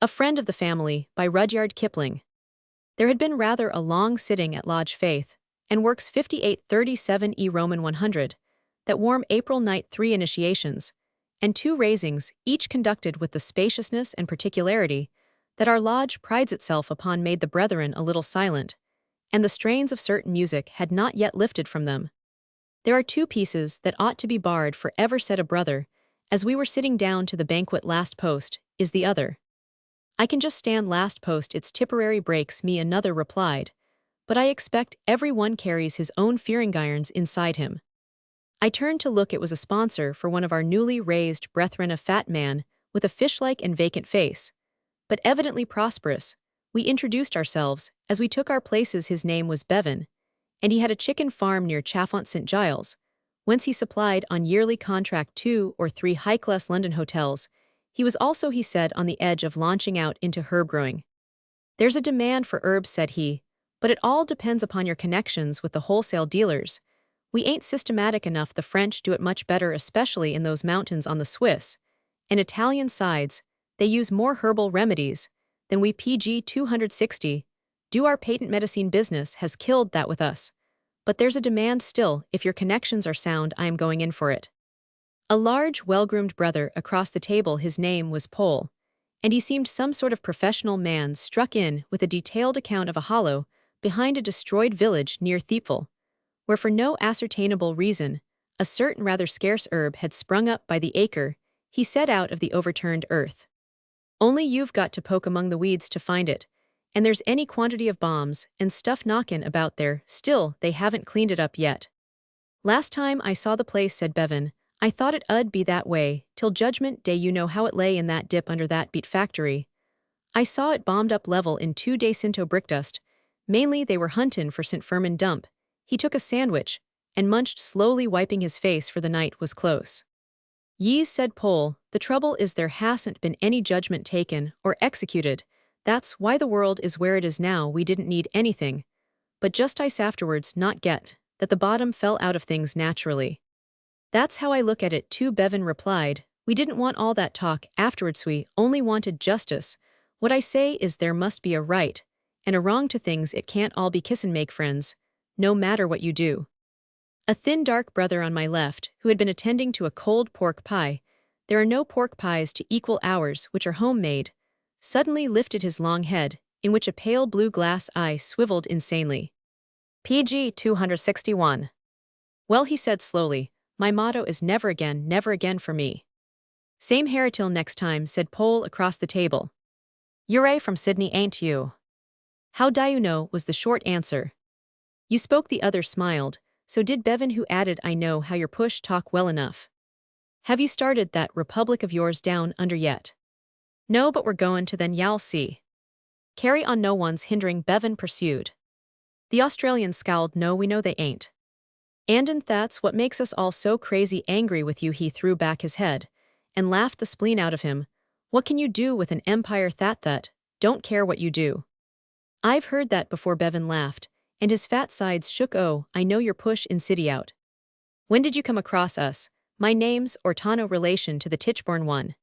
A Friend of the Family by Rudyard Kipling. There had been rather a long sitting at Lodge Faith, and works 5837 E Roman 100, that warm April night 3 initiations, and 2 raisings, each conducted with the spaciousness and particularity that our lodge prides itself upon, made the brethren a little silent, and the strains of certain music had not yet lifted from them. There are 2 pieces that ought to be barred for ever, said a brother, as we were sitting down to the banquet. Last post is the other. I can just stand last post, its Tipperary breaks me, another replied, but I expect every one carries his own fearing-irons inside him. I turned to look. It was a sponsor for one of our newly raised brethren, a fat man with a fish-like and vacant face, but evidently prosperous. We introduced ourselves as we took our places. His name was Bevan, and he had a chicken farm near Chaffont St. Giles, whence he supplied on yearly contract 2 or 3 high-class London hotels. He was also, he said, on the edge of launching out into herb growing. There's a demand for herbs, said he, but it all depends upon your connections with the wholesale dealers. We ain't systematic enough. The French do it much better, especially in those mountains on the Swiss and Italian sides. They use more herbal remedies than we PG 260 do. Our patent medicine business has killed that with us. But there's a demand still. If your connections are sound, I am going in for it. A large, well-groomed brother across the table, his name was Pole, and he seemed some sort of professional man, struck in with a detailed account of a hollow behind a destroyed village near Thiepval, where for no ascertainable reason a certain rather scarce herb had sprung up by the acre, he said, out of the overturned earth. Only you've got to poke among the weeds to find it, and there's any quantity of bombs and stuff knockin' about there. Still, they haven't cleaned it up yet. Last time I saw the place, said Bevan, I thought it 'ud be that way till Judgment Day. You know how it lay in that dip under that beet factory. I saw it bombed up level in 2 days. Cinto brickdust. Mainly they were huntin' for St. Firmin dump. He took a sandwich and munched slowly, wiping his face, for the night was close. Yees, said Pole, the trouble is there hasn't been any judgment taken or executed. That's why the world is where it is now. We didn't need anything, but justice afterwards, not get that the bottom fell out of things naturally. That's how I look at it too, Bevan replied. We didn't want all that talk afterwards, we only wanted justice. What I say is there must be a right and a wrong to things. It can't all be kiss and make friends, no matter what you do. A thin dark brother on my left, who had been attending to a cold pork pie, there are no pork pies to equal ours which are homemade, suddenly lifted his long head, in which a pale blue glass eye swiveled insanely. PG 261. Well, he said slowly, my motto is never again for me. Same hair till next time, said Pole across the table. You're from Sydney, ain't you? How do you know, was the short answer. You spoke, the other smiled. So did Bevan, who added, I know how your push talk well enough. Have you started that republic of yours down under yet? No, but we're goin' to, then y'all see. Carry on, no one's hindering, Bevan pursued. The Australian scowled. No, we know they ain't. And that's what makes us all so crazy angry with you. He threw back his head and laughed the spleen out of him. What can you do with an empire that don't care what you do? I've heard that before, Bevan laughed, and his fat sides shook. Oh, I know your push in city out. When did you come across us? My name's Ortano, relation to the Tichborne one.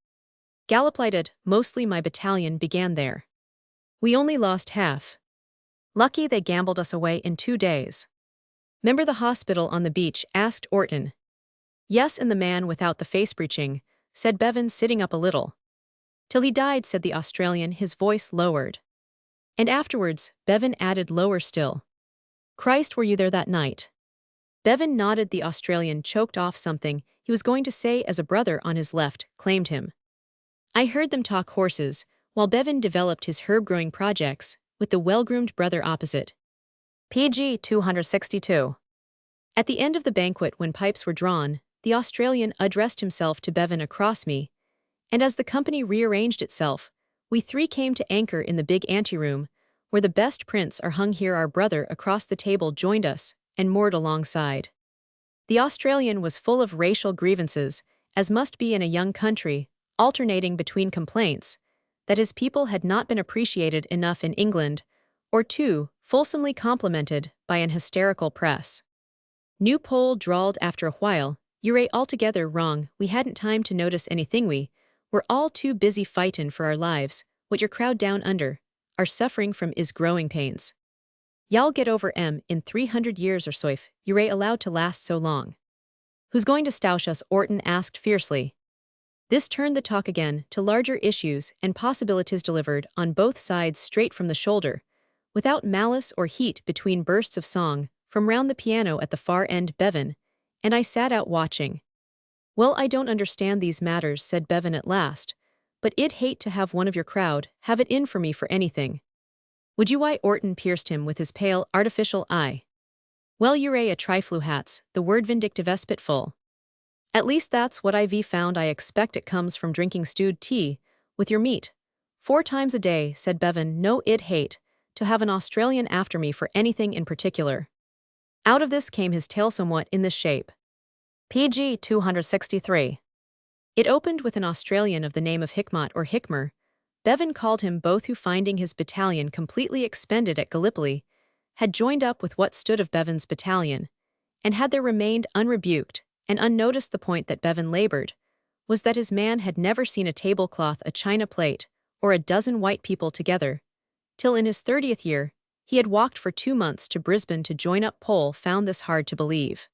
Galloplighted, mostly my battalion began there. We only lost half. Lucky they gambled us away in 2 days. 'Member the hospital on the beach? Asked Orton. Yes, and the man without the face breaching, said Bevan, sitting up a little. Till he died, said the Australian, his voice lowered. And afterwards, Bevan added, lower still. Christ, were you there that night? Bevan nodded. The Australian choked off something he was going to say as a brother on his left claimed him. I heard them talk horses, while Bevan developed his herb-growing projects with the well-groomed brother opposite. PG 262. At the end of the banquet, when pipes were drawn, the Australian addressed himself to Bevan across me, and as the company rearranged itself, we 3 came to anchor in the big anteroom, where the best prints are hung. Here our brother across the table joined us and moored alongside. The Australian was full of racial grievances, as must be in a young country, alternating between complaints that his people had not been appreciated enough in England, or 2, fulsomely complimented by an hysterical press. New Pole drawled after a while, you're altogether wrong, we hadn't time to notice anything, we were all too busy fightin' for our lives, what your crowd down under are suffering from is growing pains. Y'all get over in 300 years or so if you're allowed to last so long. Who's going to stoush us? Orton asked fiercely. This turned the talk again to larger issues and possibilities delivered on both sides straight from the shoulder, without malice or heat between bursts of song from round the piano at the far end. Bevan and I sat out watching. Well, I don't understand these matters, said Bevan at last, but I'd hate to have one of your crowd have it in for me for anything. Would you? Why? Orton pierced him with his pale, artificial eye. Well, you're a triflu hats, the word vindictive spitful. At least that's what I've found. I expect it comes from drinking stewed tea with your meat 4 times a day, said Bevan. No, I'd hate to have an Australian after me for anything in particular. Out of this came his tale somewhat in this shape. PG 263. It opened with an Australian of the name of Hickmott or Hickmer. Bevan called him both, who, finding his battalion completely expended at Gallipoli, had joined up with what stood of Bevan's battalion, and had there remained unrebuked and unnoticed. The point that Bevan labored was that his man had never seen a tablecloth, a china plate, or a dozen white people together, till in his 30th year he had walked for 2 months to Brisbane to join up. Pole found this hard to believe.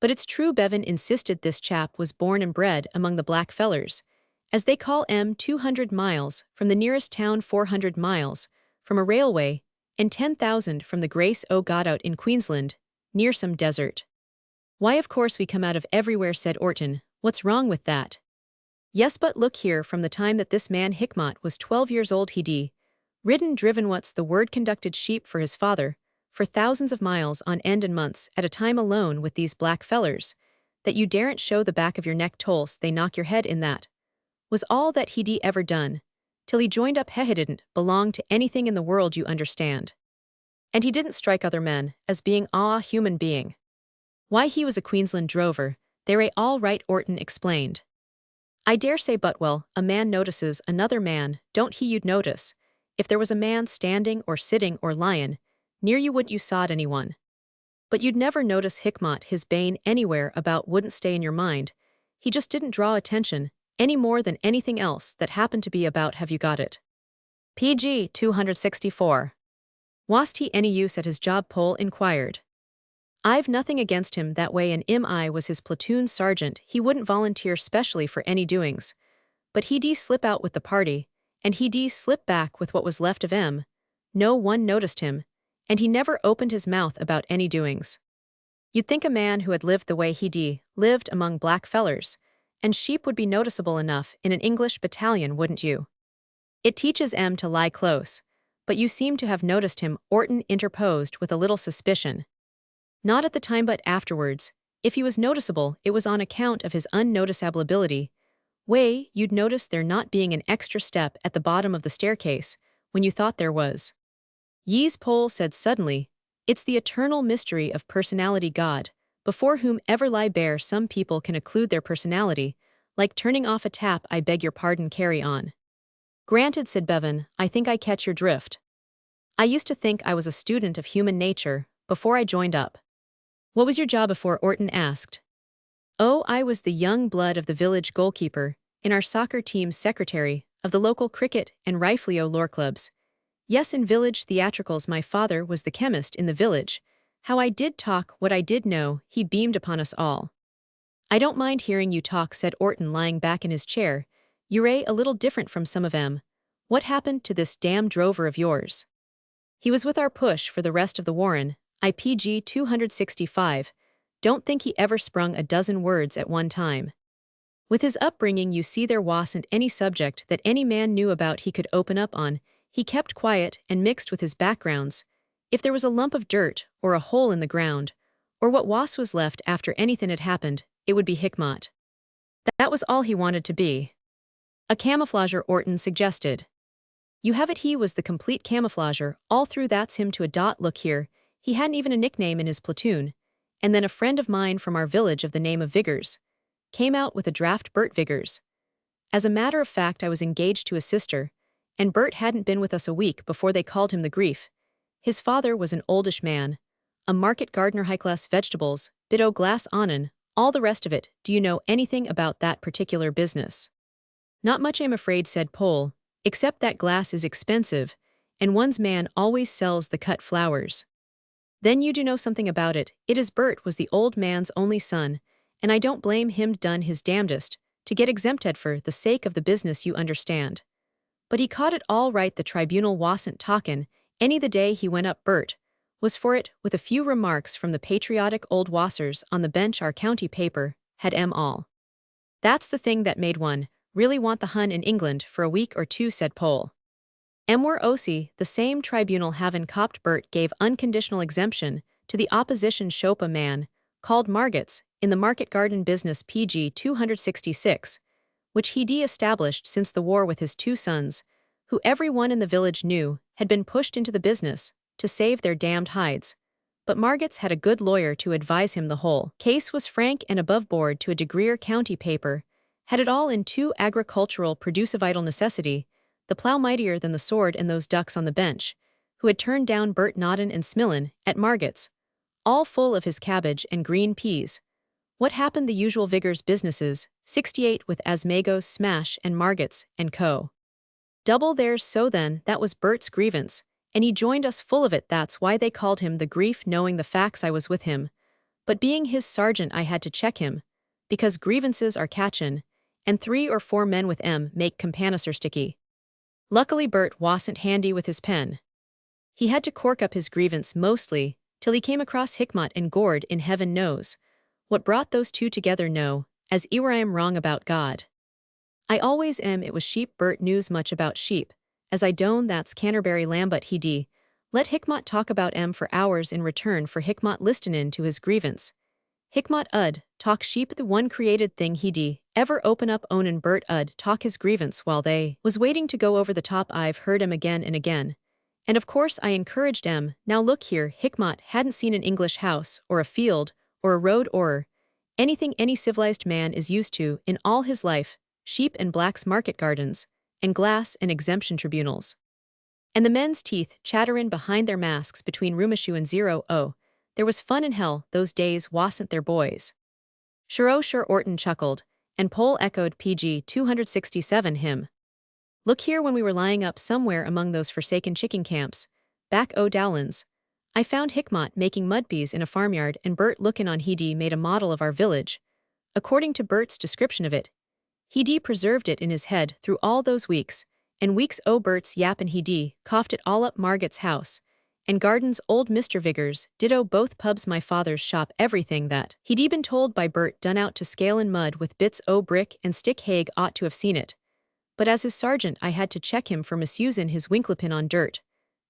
But it's true, Bevan insisted. This chap was born and bred among the black fellers, as they call 200 miles from the nearest town, 400 miles from a railway, and 10,000 from the Grace o' God out in Queensland, near some desert. Why, of course we come out of everywhere, said Orton. What's wrong with that? Yes, but look here, from the time that this man Hickmott was 12 years old he'd ridden, driven, what's the word, conducted sheep for his father, for thousands of miles on end and months at a time alone with these black fellers, that you daren't show the back of your neck tolls they knock your head in. That was all that he'd ever done, till he joined up. He didn't belong to anything in the world, you understand. And he didn't strike other men as being a human being. Why, he was a Queensland drover, they're all right, Orton explained. I dare say, but well, a man notices another man, don't he? You'd notice if there was a man standing or sitting or lying near you, wouldn't you? Sawed anyone. But you'd never notice Hickmott. His bane anywhere about wouldn't stay in your mind. He just didn't draw attention any more than anything else that happened to be about. Have you got it? PG 264. Wast he any use at his job? Pole inquired. I've nothing against him that way, and I was his platoon sergeant. He wouldn't volunteer specially for any doings, but he'd slip out with the party, and he'd slip back with what was left of him. No one noticed him, and he never opened his mouth about any doings. You'd think a man who had lived the way he'd lived among black fellers and sheep would be noticeable enough in an English battalion, wouldn't you? It teaches to lie close, but you seem to have noticed him, Orton interposed with a little suspicion. Not at the time, but afterwards. If he was noticeable, it was on account of his unnoticeability. Way, you'd notice there not being an extra step at the bottom of the staircase when you thought there was. Yees, Pole said suddenly, it's the eternal mystery of personality. God, before whom ever lie bare. Some people can occlude their personality, like turning off a tap. I beg your pardon, carry on. Granted, said Bevan, I think I catch your drift. I used to think I was a student of human nature before I joined up. What was your job before? Orton asked. Oh, I was the young blood of the village goalkeeper, in our soccer team's secretary, of the local cricket and rifleo lore clubs. Yes, in village theatricals. My father was the chemist in the village. How I did talk what I did know, he beamed upon us all. I don't mind hearing you talk, said Orton, lying back in his chair. You're a little different from some of 'em. What happened to this damn drover of yours? He was with our push for the rest of the Warren. IPG 265. Don't think he ever sprung a dozen words at one time. With his upbringing, you see, there wasn't any subject that any man knew about he could open up on. He kept quiet and mixed with his backgrounds. If there was a lump of dirt or a hole in the ground, or what was left after anything had happened, it would be Hickmott. That was all he wanted to be. A camouflager, Orton suggested. You have it, he was the complete camouflager, all through. That's him to a dot. Look here, he hadn't even a nickname in his platoon. And then a friend of mine from our village of the name of Viggers came out with a draft. Bert Viggers. As a matter of fact, I was engaged to his sister, and Bert hadn't been with us a week before they called him the grief. His father was an oldish man, a market gardener, high-class vegetables, bit o' glass onin, all the rest of it. Do you know anything about that particular business? Not much, I'm afraid, said Pole. Except that glass is expensive, and one's man always sells the cut flowers. Then you do know something about it. It is Bert was the old man's only son, and I don't blame him done his damnedest to get exempted for the sake of the business you understand. But he caught it all right the tribunal wasn't talkin' any the day he went up Bert, was for it with a few remarks from the patriotic old wassers on the bench our county paper had all. That's the thing that made one really want the Hun in England for a week or two said Pole. Were Osi, the same tribunal havin' copped Bert gave unconditional exemption to the opposition Shopa man, called Margot's, in the market garden business PG 266, which he de-established since the war with his two sons, who everyone in the village knew had been pushed into the business to save their damned hides. But Margot's had a good lawyer to advise him the whole case was frank and above board to a degree county paper, had it all in two agricultural produce of vital necessity, the plough mightier than the sword and those ducks on the bench, who had turned down Bert Nodden and Smillen at Margot's, all full of his cabbage and green peas. What happened the usual vigors businesses, 68 with Asmagos Smash and Margot's and Co. Double theirs so then that was Bert's grievance, and he joined us full of it that's why they called him the grief knowing the facts I was with him, but being his sergeant I had to check him, because grievances are catchin', and 3 or 4 men with make campanicer sticky. Luckily Bert wasn't handy with his pen. He had to cork up his grievance mostly, till he came across Hickmott and Gord in heaven knows. What brought those two together no, as I am wrong about God. I always am it was sheep Bert knows much about sheep, as I don't that's Canterbury Lambut he let Hickmott talk about for hours in return for Hickmott listenin' to his grievance. Hickmott talk sheep the one created thing he ever open up own and Bert talk his grievance while they was waiting to go over the top I've heard again and again. And of course I encouraged now look here Hickmott hadn't seen an English house or a field or a road or anything any civilized man is used to in all his life, sheep and blacks market gardens, and glass and exemption tribunals. And the men's teeth chatterin' behind their masks between Rumashu and 0 there was fun in hell those days wasn't there boys. Sure Orton chuckled, and Pole echoed PG 267 him. Look here when we were lying up somewhere among those forsaken chicken camps, back Dowlands, I found Hickmott making mudpeas in a farmyard and Bert lookin' on he made a model of our village. According to Bert's description of it, he preserved it in his head through all those weeks, and weeks Bert's yappin' he coughed it all up Margot's house, and Garden's old Mr. Vigors ditto both pubs my father's shop everything that he'd been told by Bert done out to scale in mud with bits brick and stick Haig ought to have seen it. But as his sergeant I had to check him for misusin' his winklepin on dirt.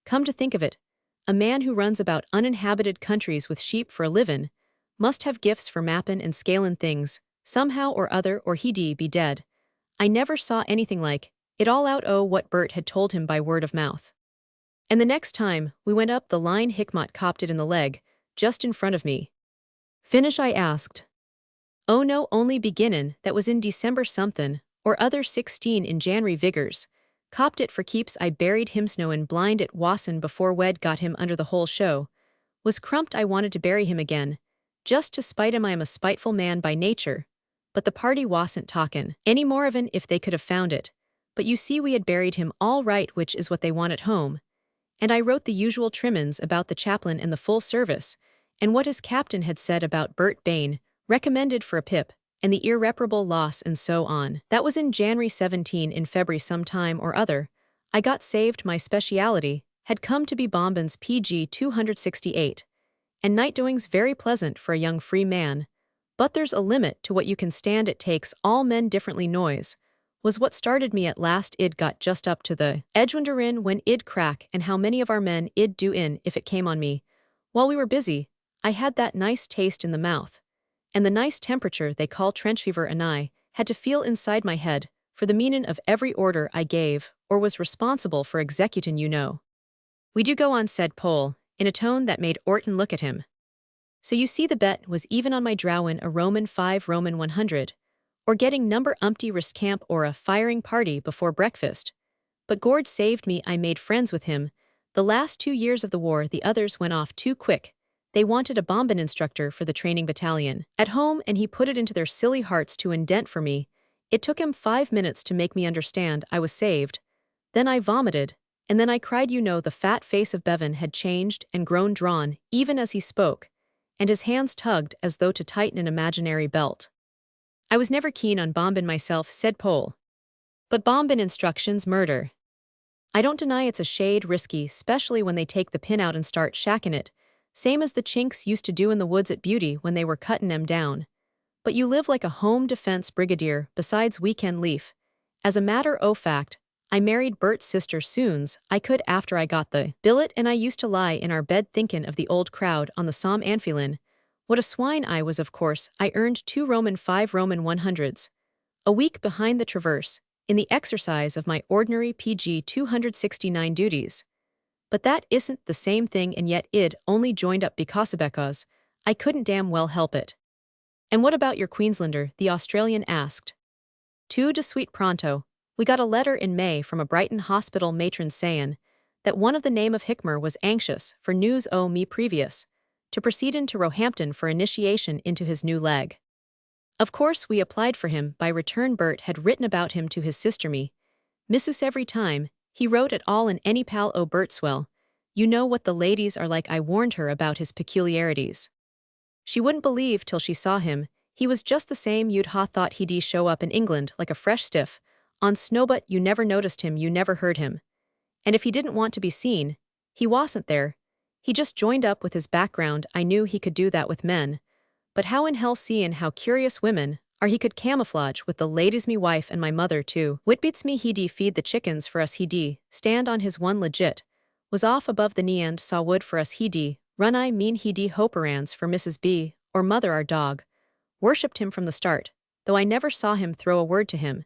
Come to think of it, a man who runs about uninhabited countries with sheep for a livin' must have gifts for mappin' and scalin' things, somehow or other or he'd be dead. I never saw anything like it all out what Bert had told him by word of mouth. And the next time we went up the line Hickmott copped it in the leg, just in front of me. Finish I asked. Oh no only beginnin' that was in December somethin', or other 16 in January vigors. Copped it for keeps I buried him snow and blind at Wasson before Wed got him under the whole show. Was crumped I wanted to bury him again. Just to spite him I am a spiteful man by nature. But the party wasn't talkin' any more of an if they could have found it. But you see we had buried him all right which is what they want at home. And I wrote the usual trimmin's about the chaplain and the full service, and what his captain had said about Bert Bain, recommended for a pip, and the irreparable loss and so on. That was in January 17 in February sometime or other. I got saved my speciality, had come to be Bombin's PG 268. And night doing's very pleasant for a young free man. But there's a limit to what you can stand it takes all men differently noise. Was what started me at last id got just up to the edge wonderin' when id crack and how many of our men id do in if it came on me. While we were busy, I had that nice taste in the mouth. And the nice temperature they call trench fever and I had to feel inside my head for the meanin' of every order I gave or was responsible for executin' you know. We do go on said Pole, in a tone that made Orton look at him. So you see the bet was even on my drowin' a Roman 5 Roman 100, or getting number umpty wrist camp or a firing party before breakfast. But Gord saved me I made friends with him. The last 2 years of the war the others went off too quick. They wanted a bombin' instructor for the training battalion at home and he put it into their silly hearts to indent for me. It took him 5 minutes to make me understand I was saved. Then I vomited, and then I cried. The fat face of Bevan had changed and grown drawn even as he spoke, and his hands tugged as though to tighten an imaginary belt. I was never keen on bombin myself, said Pole. But bombin instructions murder. I don't deny it's a shade risky, especially when they take the pin out and start shacking it, same as the chinks used to do in the woods at Beauty when they were cuttin' 'em down. But you live like a home defense brigadier besides weekend leaf. As a matter o' fact, I married Bert's sister soon's I could after I got the billet, and I used to lie in our bed thinkin' of the old crowd on the Somme Anfilin. What a swine I was. Of course, I earned 2 Roman 5 Roman 100s a week behind the Traverse, in the exercise of my ordinary PG 269 duties. But that isn't the same thing, and yet id only joined up because I couldn't damn well help it. And what about your Queenslander? The Australian asked. Tout de suite pronto. We got a letter in May from a Brighton hospital matron sayin' that one of the name of Hickmer was anxious for news o' me previous to proceedin' to Roehampton for initiation into his new leg. Of course we applied for him. By return Bert had written about him to his sister me. Missus every time he wrote at all in any pal o' Bertswell. You know what the ladies are like. I warned her about his peculiarities. She wouldn't believe till she saw him. He was just the same you'd ha thought he'd show up in England like a fresh stiff. On Snowbutt you never noticed him, you never heard him. And if he didn't want to be seen, he wasn't there. He just joined up with his background. I knew he could do that with men. But how in hell seein' how curious women are he could camouflage with the ladies, me wife and my mother too. Whitbeats me he'd feed the chickens for us, he'd stand on his one legit, was off above the knee and saw wood for us, he'd run I mean he'd hope errands for Mrs. B, or mother our dog. Worshipped him from the start, though I never saw him throw a word to him.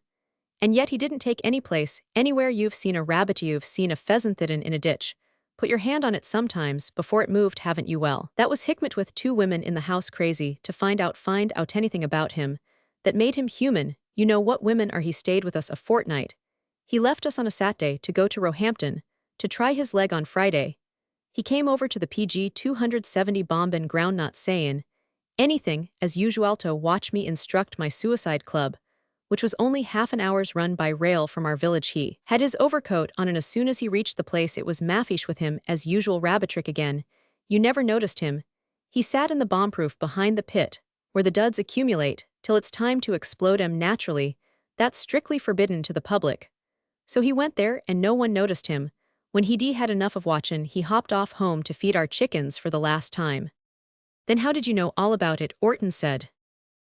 And yet he didn't take any place, anywhere you've seen a rabbit, you've seen a pheasant hidden in a ditch. Put your hand on it sometimes before it moved, haven't you? Well, that was Hickmet with 2 women in the house crazy to find out anything about him that made him human. You know what women are. He stayed with us a fortnight. He left us on a Saturday to go to Roehampton to try his leg on Friday. He came over to the PG 270 bomb and ground, not sayin' anything, as usual, to watch me instruct my suicide club, which was only half an hour's run by rail from our village. He had his overcoat on, and as soon as he reached the place it was maffish with him as usual. Rabbit trick again. You never noticed him. He sat in the bomb-proof behind the pit, where the duds accumulate, till it's time to explode 'em. Naturally, that's strictly forbidden to the public. So he went there and no one noticed him. When he'd had enough of watchin', he hopped off home to feed our chickens for the last time. Then how did you know all about it? Orton said.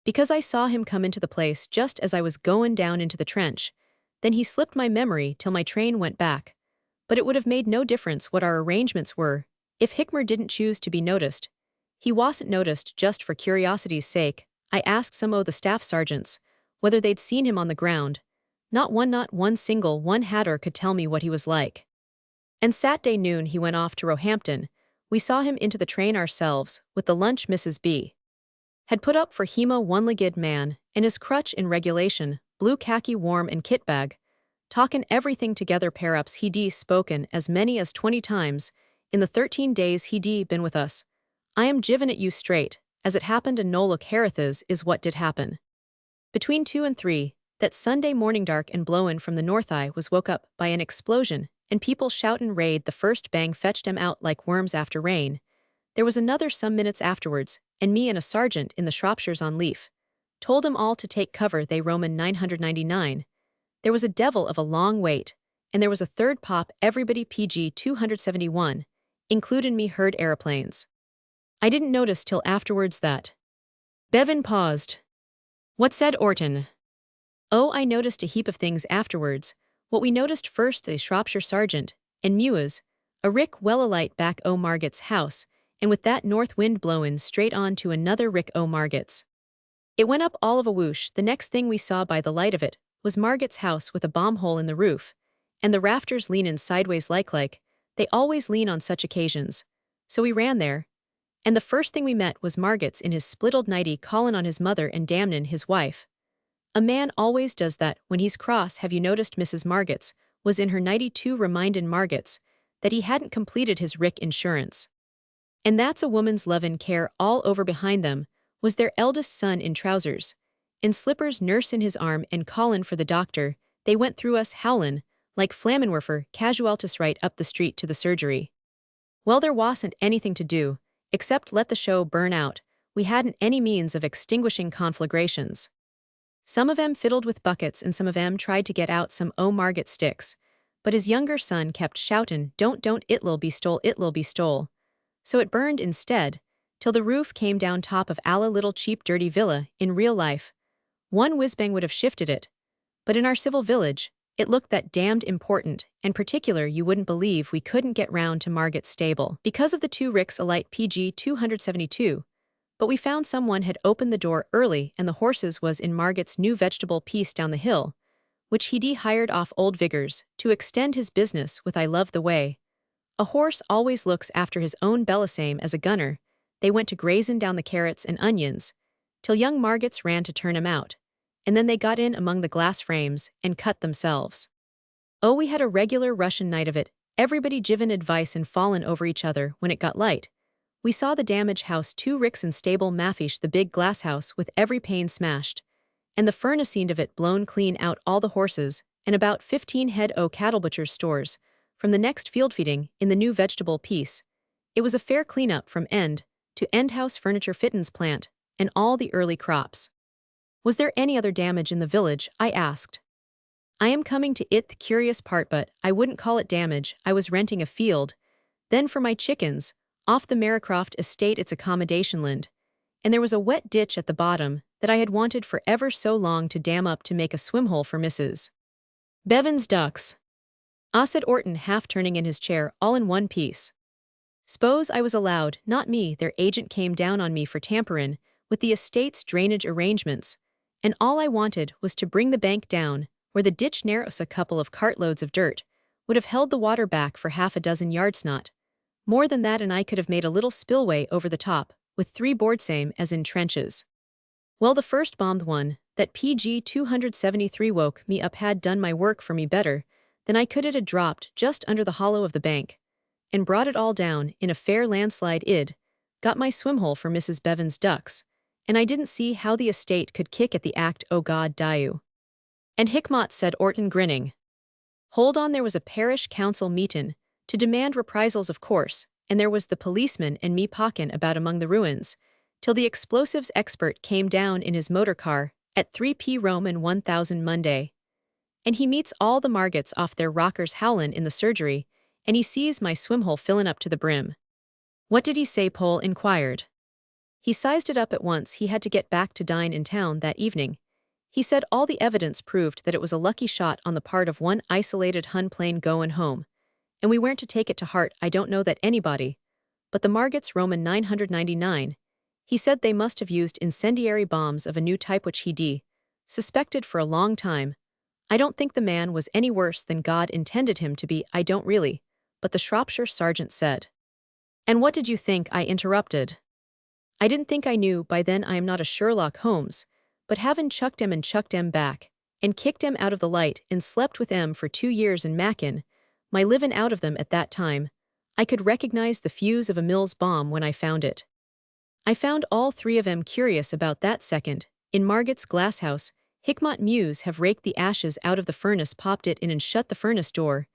Because I saw him come into the place just as I was goin' down into the trench. Then he slipped my memory till my train went back. But it would have made no difference what our arrangements were. If Hickmer didn't choose to be noticed, he wasn't noticed. Just for curiosity's sake, I asked some o' the staff sergeants whether they'd seen him on the ground. Not one single one hatter could tell me what he was like. And Saturday noon he went off to Roehampton. We saw him into the train ourselves, with the lunch Mrs. B had put up for him, a one-legged man, and his crutch in regulation, blue khaki warm and kit bag. Talkin' everything together. Perhaps he'd spoken as many as 20 times in the 13 days he'd been with us. I am jivin' at you straight, as it happened, and no look Hereth's is what did happen. Between 2 and 3, that Sunday morning, dark and blowin' from the north, I was woke up by an explosion, and people shoutin' raid. The first bang fetched 'em out like worms after rain. There was another some minutes afterwards, and me and a sergeant in the Shropshires on leaf told 'em all to take cover. They Roman 999. There was a devil of a long wait, and there was a third pop. Everybody PG 271, includin' me, heard aeroplanes. I didn't notice till afterwards that. Bevan paused. What, said Orton? Oh, I noticed a heap of things afterwards. What we noticed first, the Shropshire sergeant and Mewes, a rick well alight back o' Margot's house, and with that north wind blowin' straight on to another rick o' Margot's. It went up all of a whoosh. The next thing we saw by the light of it was Margot's house with a bomb hole in the roof, and the rafters leanin' sideways like they always lean on such occasions. So we ran there, and the first thing we met was Margot's in his splittled nighty callin' on his mother and damnin' his wife. A man always does that when he's cross. Have you noticed Mrs. Margot's was in her nighty too, remindin' Margot's that he hadn't completed his rick insurance. And that's a woman's lovin' care all over. Behind them was their eldest son in trousers, in slippers, nurse in his arm and callin' for the doctor. They went through us howlin' like Flammenwerfer, casualtus right up the street to the surgery. Well, there wasn't anything to do, except let the show burn out. We hadn't any means of extinguishing conflagrations. Some of 'em fiddled with buckets and some of 'em tried to get out some Marget sticks, but his younger son kept shoutin', don't, it'll be stole. So it burned instead, till the roof came down top of alla little cheap dirty villa. In real life, one whiz-bang would have shifted it, but in our civil village, it looked that damned important, and particular you wouldn't believe we couldn't get round to Marget's stable because of the 2 ricks alight PG 272, but we found someone had opened the door early and the horses was in Marget's new vegetable piece down the hill, which he'd hired off old Viggers to extend his business with. I love the way a horse always looks after his own belly same as a gunner. They went to grazin' down the carrots and onions, till young Margets ran to turn 'em out, and then they got in among the glass frames and cut themselves. Oh, we had a regular Russian night of it, everybody givin' advice and fallin' over each other. When it got light, we saw the damage house 2 ricks and stable maffish, the big glass house with every pane smashed, and the furnace end of it blown clean out, all the horses, and about 15 head o' cattle butcher's stores, from the next field feeding in the new vegetable piece. It was a fair clean-up from end to end, house furniture fittin's plant, and all the early crops. Was there any other damage in the village? I asked. I am coming to it, the curious part, but I wouldn't call it damage. I was renting a field, then for my chickens, off the Maricroft estate. It's accommodation land, and there was a wet ditch at the bottom that I had wanted for ever so long to dam up to make a swimhole for Mrs. Bevan's ducks. Said Orton, half turning in his chair, all in one piece. S'pose I was allowed, not me. Their agent came down on me for tamperin' with the estate's drainage arrangements, and all I wanted was to bring the bank down where the ditch narrows. A couple of cartloads of dirt would have held the water back for half a dozen yards, not more than that, and I could have made a little spillway over the top with 3 boards, same as in trenches. Well, the first bombed one, that PG 273, woke me up, had done my work for me better than I could. It had dropped just under the hollow of the bank and brought it all down in a fair landslide. Id got my swimhole for Mrs. Bevan's ducks, and I didn't see how the estate could kick at the act. Oh God, Diu. And Hickmott, said Orton, grinning. Hold on, there was a parish council meetin' to demand reprisals, of course, and there was the policeman and me pawkin' about among the ruins, till the explosives expert came down in his motor car at 3 p. Roman 1000 Monday. And he meets all the Margets off their rockers howlin' in the surgery, and he sees my swimhole fillin' up to the brim. What did he say? Pole inquired. He sized it up at once. He had to get back to dine in town that evening. He said all the evidence proved that it was a lucky shot on the part of one isolated Hun plane goin' home, and we weren't to take it to heart. I don't know that anybody, but the Margets Roman 999, he said they must have used incendiary bombs of a new type which he suspected for a long time. I don't think the man was any worse than God intended him to be. I don't really, but the Shropshire sergeant said. And what did you think? I interrupted. I didn't think I knew by then. I am not a Sherlock Holmes, but havin' chucked 'em back, and kicked 'em out of the light, and slept with 'em for 2 years in Mackin, my livin' out of them at that time, I could recognize the fuse of a Mills bomb when I found it. I found all 3 of 'em curious about that second. In Marget's glasshouse, Hickmott Mews have raked the ashes out of the furnace, popped it in and shut the furnace door.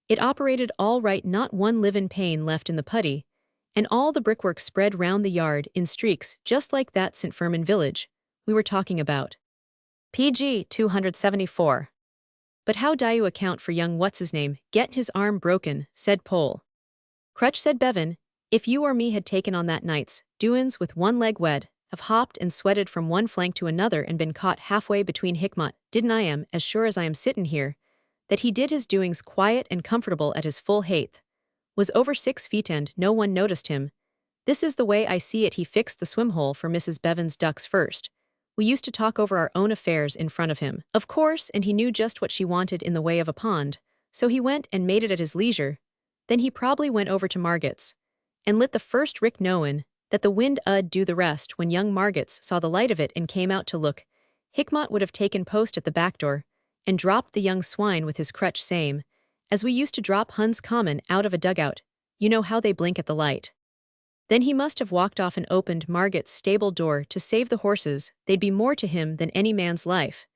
It operated all right, not one livin' pane left in the putty, and all the brickwork spread round the yard in streaks just like that St. Firmin village we were talking about. PG 274. But how do you account for young what's-his-name getting his arm broken? Said Pole. Crutch, said Bevan, if you or me had taken on that night's doin's with one leg wed, have hopped and sweated from one flank to another and been caught halfway between Hickmott, didn't I am, as sure as I am sittin' here, that he did his doings quiet and comfortable at his full height, was over 6 feet and no one noticed him. This is the way I see it. He fixed the swimhole for Mrs. Bevan's ducks first. We used to talk over our own affairs in front of him, of course, and he knew just what she wanted in the way of a pond, so he went and made it at his leisure. Then he probably went over to Marget's and lit the first rick, knowin' that the wind 'ud do the rest. When young Margets saw the light of it and came out to look, Hickmott would have taken post at the back door and dropped the young swine with his crutch, same as we used to drop Huns common out of a dugout. You know how they blink at the light. Then he must have walked off and opened Marget's stable door to save the horses. They'd be more to him than any man's life.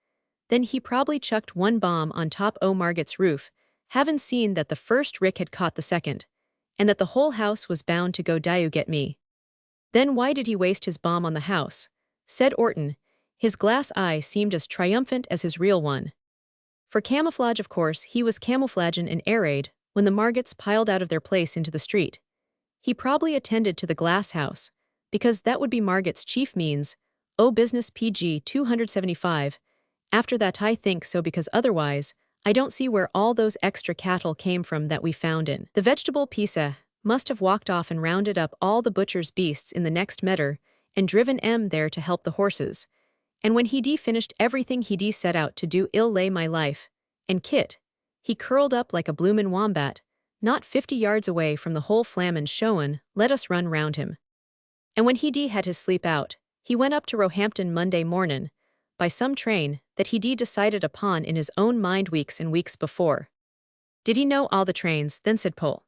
Then he probably chucked one bomb on top o' Marget's roof having seen that the first Rick had caught the second, and that the whole house was bound to go "Dieu get me." "Then why did he waste his bomb on the house?" said Orton. His glass eye seemed as triumphant as his real one. "For camouflage, of course. He was camouflaging an air raid when the Margits piled out of their place into the street. He probably attended to the glass house, because that would be Margit's chief means. Oh, business PG 275. After that I think so, because otherwise, I don't see where all those extra cattle came from that we found in the vegetable pizza. Must have walked off and rounded up all the butcher's beasts in the next meadow and driven there to help the horses. And when he'd finished everything he'd set out to do, ill lay my life. And Kit, he curled up like a bloomin' wombat, not 50 yards away from the whole flammin' showin', let us run round him. And when he'd had his sleep out, he went up to Roehampton Monday mornin', by some train that he'd decided upon in his own mind weeks and weeks before." "Did he know all the trains, then?" said Poll.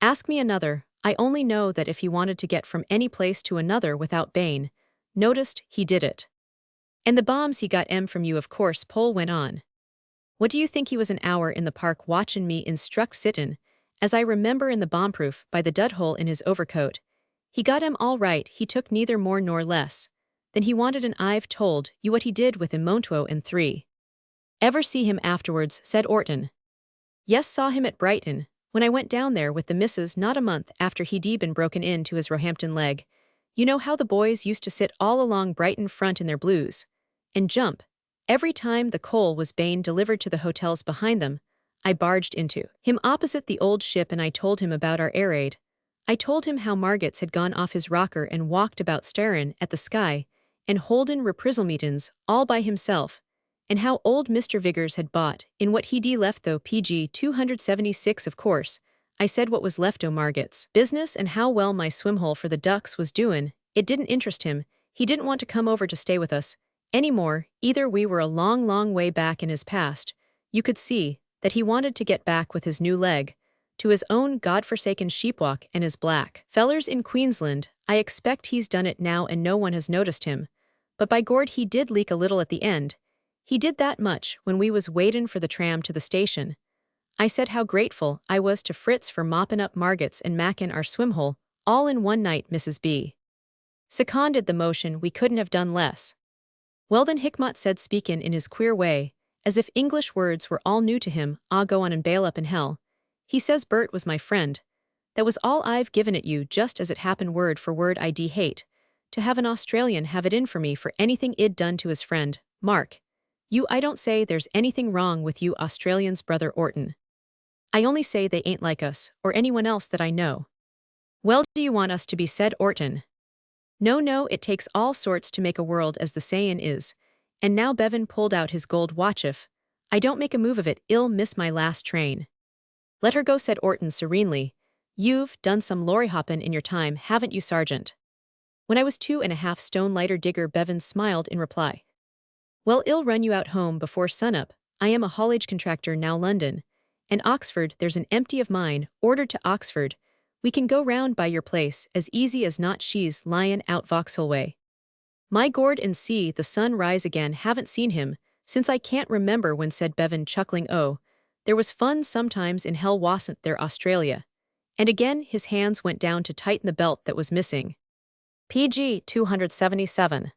"Ask me another. I only know that if he wanted to get from any place to another without bane, noticed, he did it." "And the bombs he got from you, of course," Poll went on. "What do you think he was an hour in the park watchin' me instruct sittin', as I remember in the bomb-proof by the dud hole in his overcoat. He got all right, he took neither more nor less. Then he wanted, and I've told you what he did with him Montour and 3. "Ever see him afterwards?" said Orton. "Yes, saw him at Brighton, when I went down there with the missus not a month after he'd been broken into his Roehampton leg. You know how the boys used to sit all along Brighton front in their blues, and jump, every time the coal was bane delivered to the hotels behind them. I barged into him opposite the old ship and I told him about our air raid. I told him how Margits had gone off his rocker and walked about starin' at the sky, and holdin' reprisal meetin's all by himself, and how old Mr. Viggers had bought in what he'd left, though PG 276, of course. I said what was left o' Margit's business and how well my swimhole for the ducks was doin'. It didn't interest him. He didn't want to come over to stay with us anymore either. We were a long, long way back in his past. You could see that he wanted to get back with his new leg to his own godforsaken sheepwalk and his black fellers in Queensland. I expect he's done it now and no one has noticed him. But by Gord, he did leak a little at the end. He did that much when we was waitin' for the tram to the station. I said how grateful I was to Fritz for moppin' up Margits and mackin' our swimhole all in one night. Mrs. B. seconded the motion. We couldn't have done less." "Well then," Hickmott said, speakin' in his queer way, as if English words were all new to him, "I'll go on and bail up in hell. He says Bert was my friend. That was all I've given it you, just as it happened, word for word. I'd hate to have an Australian have it in for me for anything I'd done to his friend, Mark. I don't say there's anything wrong with you Australians, Brother Orton. I only say they ain't like us, or anyone else that I know." "Well, do you want us to be?" said Orton. No, it takes all sorts to make a world, as the sayin' is." And now Bevan pulled out his gold watch. "If I don't make a move of it, I'll miss my last train." "Let her go," said Orton serenely. "You've done some lorry hoppin' in your time, haven't you, Sergeant?" "When I was 2.5 stone lighter digger," Bevan smiled in reply. "Well, I'll run you out home before sunup. I am a haulage contractor now, London. And Oxford, there's an empty of mine, ordered to Oxford. We can go round by your place as easy as not. She's lyin' out Vauxhall way. My Gord, and see the sun rise again. Haven't seen him since I can't remember when," said Bevan, chuckling. "Oh, there was fun sometimes in hell, wasn't there, Australia?" And again his hands went down to tighten the belt that was missing. PG 277.